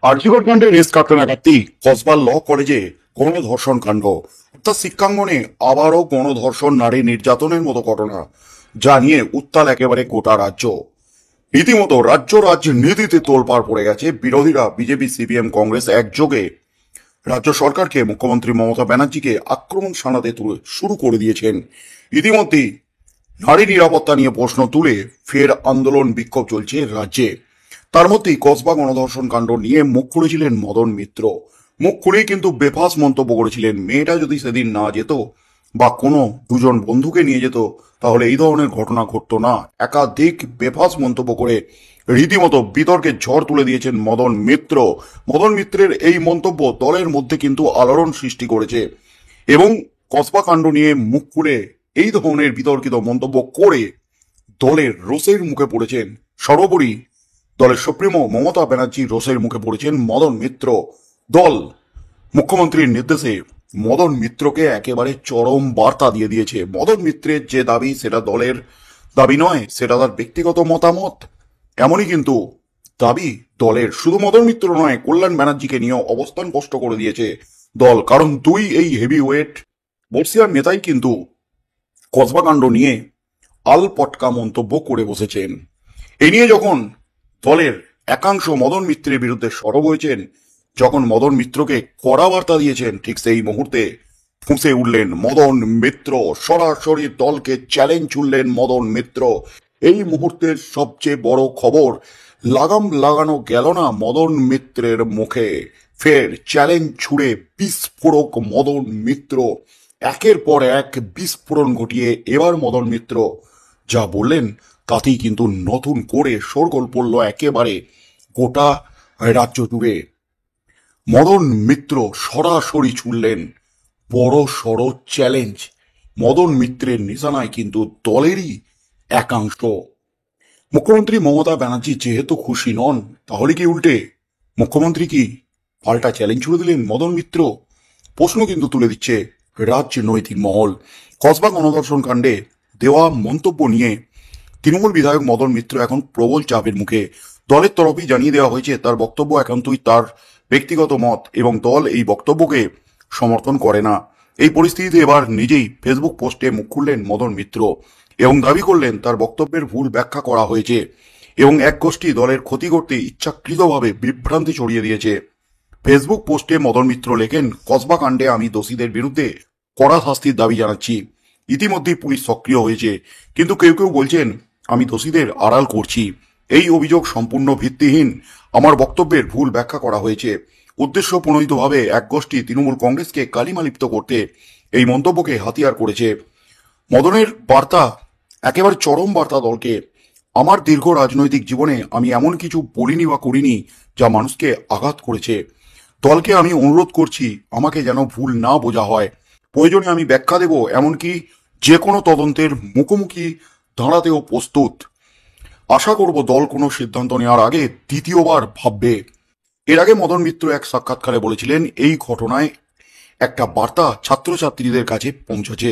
আরজিকর কাণ্ডে রেস কাটতে না কাটতেই কসবার ল কলেজে গণধর্ষণ কাণ্ড, অর্থাৎ শিক্ষাঙ্গনে আবারও গণধর্ষণ, নারী নির্যাতনের মতো ঘটনা, যা নিয়ে উত্তাল একেবারে গোটা রাজ্য। রীতিমতো রাজ্য রাজনীতিতে তোলপাড় পড়ে গেছে। বিরোধীরা বিজেপি, সিপিএম, কংগ্রেস একযোগে রাজ্য সরকারকে, মুখ্যমন্ত্রী মমতা ব্যানার্জিকে আক্রমণ শানাতে শুরু করে দিয়েছেন। ইতিমধ্যেই নারী নিরাপত্তা নিয়ে প্রশ্ন তুলে ফের আন্দোলন বিক্ষোভ চলছে রাজ্যে। তার মধ্যেই কসবা গণধর্ষণ কাণ্ড নিয়ে মুখ খুলেছিলেন মদন মিত্র। মুখ খুলেই কিন্তু বেফাস মন্তব্য করেছিলেন, মেয়েটা যদি সেদিন না যেত বা কোনো দুজন বন্ধুকে নিয়ে যেত তাহলে এই ধরনের ঘটনা ঘটতো না। একাধিক বেফাস মন্তব্য করে রীতিমতো বিতর্কে ঝড় তুলে দিয়েছেন মদন মিত্র। মদন মিত্রের এই মন্তব্য দলের মধ্যে কিন্তু আলোড়ন সৃষ্টি করেছে এবং কসবা কাণ্ড নিয়ে মুখ খুলে এই ধরনের বিতর্কিত মন্তব্য করে দলের রোষের মুখে পড়েছেন। সর্বোপরি দলের সুপ্রিমো মমতা ব্যানার্জি রোষের মুখে পড়েছেন মদন মিত্র। দল মুখ্যমন্ত্রীর নির্দেশে মদন মিত্রকে একেবারে চরম বার্তা দিয়ে দিয়েছে। মদন মিত্রের যে দাবি সেটা দলের দাবি নয়, সেটা তার ব্যক্তিগত মতামত। এমনই কিন্তু দাবি দলের। শুধু মদন মিত্র নয়, কল্যাণ ব্যানার্জিকে নিয়ে অবস্থান স্পষ্ট করে দিয়েছে দল, কারণ দুই এই হেভি ওয়েট বর্ষিয়ার নেতাই কিন্তু কসবা কাণ্ড নিয়ে আলপটকা মন্তব্য করে বসেছেন। এ নিয়ে যখন দলের একাংশ মদন মিত্রের বিরুদ্ধে সরব হয়েছেন, যখন মদন মিত্রকে কড়া বার্তা দিয়েছেন, ঠিক সেই মুহূর্তে ফুঁসে উঠলেন মদন মিত্র। সরাসরি দলকে চ্যালেঞ্জ ছুড়লেন মদন মিত্র। এই মুহূর্তের সবচেয়ে বড় খবর, লাগাম লাগানো গেল না মদন মিত্রের মুখে। ফের চ্যালেঞ্জ ছুড়ে বিস্ফোরক মদন মিত্র। একের পর এক বিস্ফোরণ ঘটিয়ে এবার মদন মিত্র যা বললেন তাতেই কিন্তু নতুন করে শোরগোল পড়ল একেবারে গোটা রাজ্য জুড়ে। মদন মিত্র সরাসরি ছুড়লেন বড় সড় চ্যালেঞ্জ। মদন মিত্রের নিশানায় কিন্তু দলেরই একাংশ। মুখ্যমন্ত্রী মমতা ব্যানার্জি যেহেতু খুশি নন, তাহলে কি উল্টে মুখ্যমন্ত্রী কি পাল্টা চ্যালেঞ্জ ছুড়ে দিলেন মদন মিত্র? প্রশ্ন কিন্তু তুলে দিচ্ছে রাজনৈতিক মহল। কসবা গণধর্ষণ কাণ্ডে দেওয়া মন্তব্য নিয়ে তৃণমূল বিধায়ক মদন মিত্র এখন প্রবল চাপের মুখে। দলের তরফেই জানিয়ে দেওয়া হয়েছে তার বক্তব্য একান্তই তার ব্যক্তিগত মত এবং দল এই বক্তব্যকে সমর্থন করে না। এই পরিস্থিতিতে এবার নিজেই ফেসবুক পোস্টে মুখ খুললেন মদন মিত্র এবং দাবি করলেন তার বক্তব্যের ভুল ব্যাখ্যা করা হয়েছে এবং এক গোষ্ঠী দলের ক্ষতি করতে ইচ্ছাকৃতভাবে বিভ্রান্তি ছড়িয়ে দিয়েছে। ফেসবুক পোস্টে মদন মিত্র লেখেন, কসবা কাণ্ডে আমি দোষীদের বিরুদ্ধে কড়া শাস্তির দাবি জানাচ্ছি। ইতিমধ্যেই পুলিশ সক্রিয় হয়েছে, কিন্তু কেউ কেউ বলছেন আমি দোষীদের আড়াল করছি। এই অভিযোগ সম্পূর্ণ ভিত্তিহীন। আমার বক্তব্যের ভুল ব্যাখ্যা করা হয়েছে। উদ্দেশ্য প্রণোদিতভাবে এক গোষ্ঠী তৃণমূল কংগ্রেসকে কালিমালিপ্ত করতে এই মন্তব্যকে হাতিয়ার করেছে। মদনের বার্তা একেবারে চরম বার্তা দলকে। আমার দীর্ঘ রাজনৈতিক জীবনে আমি এমন কিছু বলিনি বা করিনি যা মানুষকে আঘাত করেছে। দলকে আমি অনুরোধ করছি আমাকে যেন ভুল না বোঝা হয়। প্রয়োজনে আমি ব্যাখ্যা দেব, এমনকি যে কোনো তদন্তের মুখোমুখি দাঁড়াতেও প্রস্তুত। আশা করব দল কোনো সিদ্ধান্ত নেওয়ার আগে দ্বিতীয়বার ভাববে। এর আগে মদন মিত্র এক সাক্ষাৎকারে বলেছিলেন, এই ঘটনায় একটা বার্তা ছাত্রছাত্রীদের কাছে পৌঁছেছে।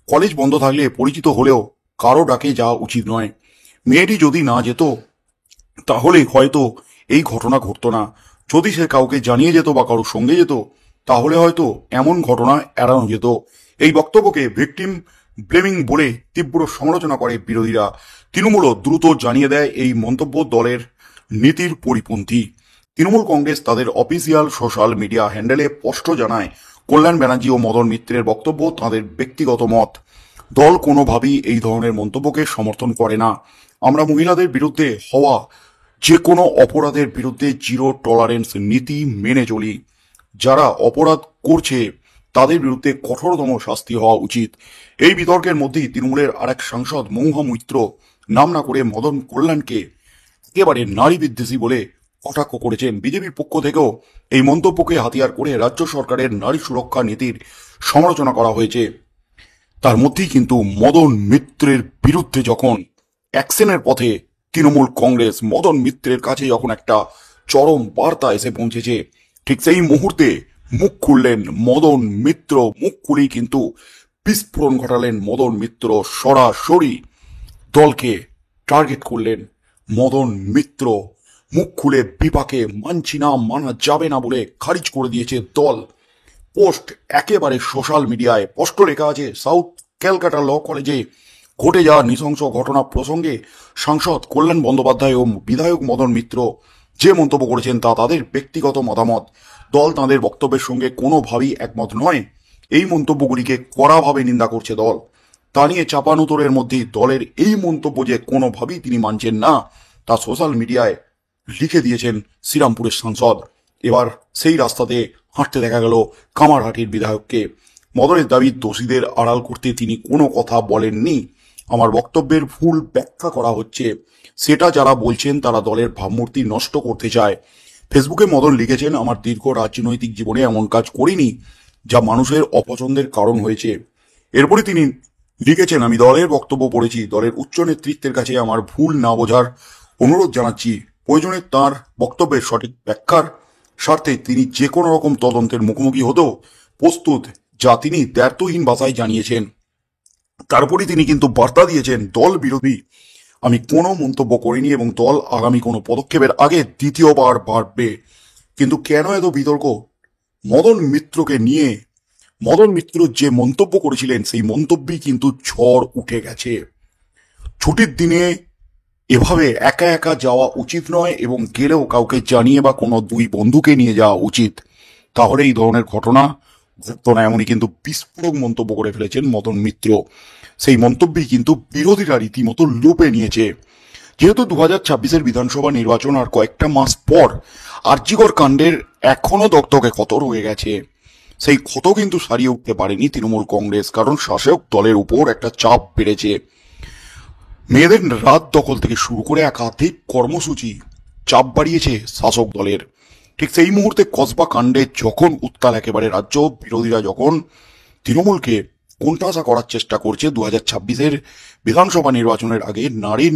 কলেজ বন্ধ থাকলে পরিচিত হলেও কারো ডাকে যাওয়া উচিত নয়। মেয়েটি যদি না যেত তাহলে হয়তো এই ঘটনা ঘটতো না। যদি সে কাউকে জানিয়ে যেত বা কারোর সঙ্গে যেত তাহলে হয়তো এমন ঘটনা এড়ানো যেত। এই বক্তব্যকে ভিকটিম ব্লেমিং বলে তীব্র সমালোচনা করে বিরোধীরা। তৃণমূলও দ্রুত জানিয়ে দেয় এই মন্তব্য দলের নীতির পরিপন্থী। তৃণমূল কংগ্রেস তাদের অফিসিয়াল সোশ্যাল মিডিয়া হ্যান্ডেলে স্পষ্ট জানায়, কল্যাণ ব্যানার্জি ও মদন মিত্রের বক্তব্য তাদের ব্যক্তিগত মত। দল কোনোভাবেই এই ধরনের মন্তব্যকে সমর্থন করে না। আমরা মহিলাদের বিরুদ্ধে হওয়া যে কোনো অপরাধের বিরুদ্ধে জিরো টলারেন্স নীতি মেনে চলি। যারা অপরাধ করছে তাদের বিরুদ্ধে কঠোরতম শাস্তি হওয়া উচিত। এই বিতর্কের মধ্যেই তৃণমূলের আরেক সাংসদ মহুয়া মৈত্র নাম না করে মদন কল্যাণকে একেবারে নারী বিদ্বেষী বলে কটাক্ষ করেছেন। বিজেপির পক্ষ থেকেও এই মন্তব্যকে হাতিয়ার করে রাজ্য সরকারের নারী সুরক্ষা নীতির সমালোচনা করা হয়েছে। তার মধ্যেই কিন্তু মদন মিত্রের বিরুদ্ধে যখন অ্যাকশনের পথে তৃণমূল কংগ্রেস, মদন মিত্রের কাছে যখন একটা চরম বার্তা এসে পৌঁছেছে, ঠিক সেই মুহূর্তে মুখ খুললেন মদন মিত্র। মুখ খুলেই কিন্তু বিস্ফোরণ ঘটালেন মদন মিত্র। সরাসরি দলকে টার্গেট করলেন মদন মিত্র। মুখ খুলে বিপাকে মানছি না, মানা যাবে না বলে খারিজ করে দিয়েছে দল। পোস্ট একেবারে সোশ্যাল মিডিয়ায় স্পষ্ট লেখা আছে, সাউথ ক্যালকাটা ল কলেজে ঘটে যাওয়া নৃশংস ঘটনা প্রসঙ্গে সাংসদ কল্যাণ বন্দ্যোপাধ্যায় ও বিধায়ক মদন মিত্র যে মন্তব্য করেছেন তা তাদের ব্যক্তিগত মতামত। দল তাঁদের বক্তব্যের সঙ্গে কোনোভাবেই একমত নয়। এই মন্তব্যগুলিকে কড়াভাবে নিন্দা করছে দল। তা নিয়ে চাপানুতোরের মধ্যে দলের এই মন্তব্য যে কোনোভাবেই তিনি মানছেন না তা সোশ্যাল মিডিয়ায় লিখে দিয়েছেন শ্রীরামপুরের সাংসদ। এবার সেই রাস্তাতে হাঁটতে দেখা গেল কামারহাটির বিধায়ককে। মদনের দাবি, দোষীদের আড়াল করতে তিনি কোনো কথা বলেননি। আমার বক্তব্যের ভুল ব্যাখ্যা করা হচ্ছে, সেটা যারা বলছেন তারা দলের ভাবমূর্তি নষ্ট করতে চায়। ফেসবুকে মদন লিখেছেন, আমার দীর্ঘ রাজনৈতিক জীবনে এমন কাজ করিনি যা মানুষের অপছন্দের কারণ হয়েছে। এরপরে তিনি লিখেছেন, আমি দলের বক্তব্য পড়েছি, দলের উচ্চ নেতৃত্বের কাছে আমার ভুল না বোঝার অনুরোধ জানাচ্ছি। প্রয়োজনে তাঁর বক্তব্যের সঠিক ব্যাখ্যার স্বার্থে তিনি যে কোনো রকম তদন্তের মুখোমুখি হতেও প্রস্তুত, যা তিনি দ্ব্যর্থহীন ভাষায় জানিয়েছেন। তারপরে তিনি কিন্তু বার্তা দিয়েছেন, দল বিরোধী আমি কোনো মন্তব্য করিনি এবং দল আগামী কোনো পদক্ষেপের আগে দ্বিতীয়বার ভাববে। কিন্তু কেন এত বিতর্ক মদন মিত্রকে নিয়ে? মদন মিত্র যে মন্তব্য করেছিলেন সেই মন্তব্যই কিন্তু ঝড় উঠে গেছে। ছুটির দিনে এভাবে একা একা যাওয়া উচিত নয় এবং গেলেও কাউকে জানিয়ে বা কোনো দুই বন্ধুকে নিয়ে যাওয়া উচিত, তাহলে এই ধরনের ঘটনা ঘটতো না। এমনই কিন্তু বিস্ফোরক মন্তব্য করে ফেলেছেন মদন মিত্র। সেই মন্তব্যই কিন্তু বিরোধীরা রীতিমতো লোপে নিয়েছে। যেহেতু 2026-এর বিধানসভা নির্বাচন আর কয়েকটা মাস পর, আরজিকর কাণ্ডের এখনো দগদগে ক্ষত রয়ে গেছে। সেই ক্ষত কিন্তু সারিয়ে উঠতে পারেনি তৃণমূল কংগ্রেস, কারণ শাসক দলের উপর একটা চাপ বেড়েছে। মেয়েদের রাত দখল থেকে শুরু করে একাধিক কর্মসূচি চাপ বাড়িয়েছে শাসক দলের। ঠিক সেই মুহূর্তে কসবা কাণ্ডে যখন উত্তাল একেবারে রাজ্য, বিরোধীরা যখন তৃণমূলকে কোণঠাসা করার চেষ্টা করছে 2026-এর বিধানসভা নির্বাচনের আগে, নারীর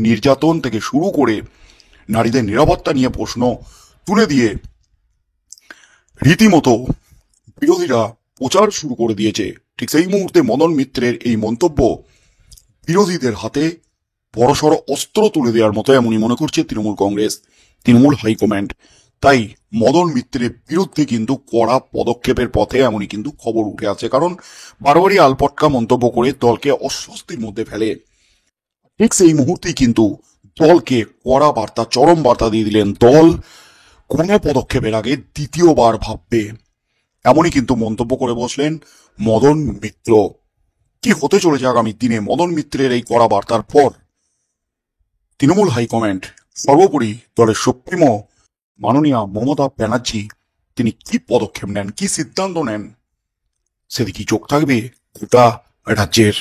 নির্যাতন থেকে শুরু করে নারীদের নিরাপত্তা নিয়ে প্রশ্ন তুলে দিয়ে রীতিমতো বিরোধীরা প্রচার শুরু করে দিয়েছে। ঠিক সেই মুহূর্তে মদন মিত্রের এই মন্তব্য বিরোধীদের হাতে বড়সড় অস্ত্র তুলে দেওয়ার মতো এমনই মনে করছে তৃণমূল কংগ্রেস, তৃণমূল হাইকমান্ড। তাই মদন মিত্রের বিরুদ্ধে কিন্তু কড়া পদক্ষেপের পথে এমনই কিন্তু খবর উঠে আসে, কারণ বারবারই আলপটকা মন্তব্য করে দলকে অস্বস্তির মধ্যে ফেলে। ঠিক সেই মুহূর্তেই কিন্তু দলকে কড়া বার্তা, চরম বার্তা দিয়ে দিলেন, দল কোনো পদক্ষেপের আগে দ্বিতীয়বার ভাববে। এমনই কিন্তু মন্তব্য করে বসলেন মদন মিত্র। কি হতে চলেছে আগামী দিনে মদন মিত্রের এই কড়া বার্তার পর? তৃণমূল হাইকমান্ড, সর্বোপরি দলের সুপ্রিমো মাননীয়া মমতা ব্যানার্জি, তিনি কি পদক্ষেপ নেন, কি সিদ্ধান্ত নেন, সেদিকেই চোখ থাকবে গোটা রাজ্যের।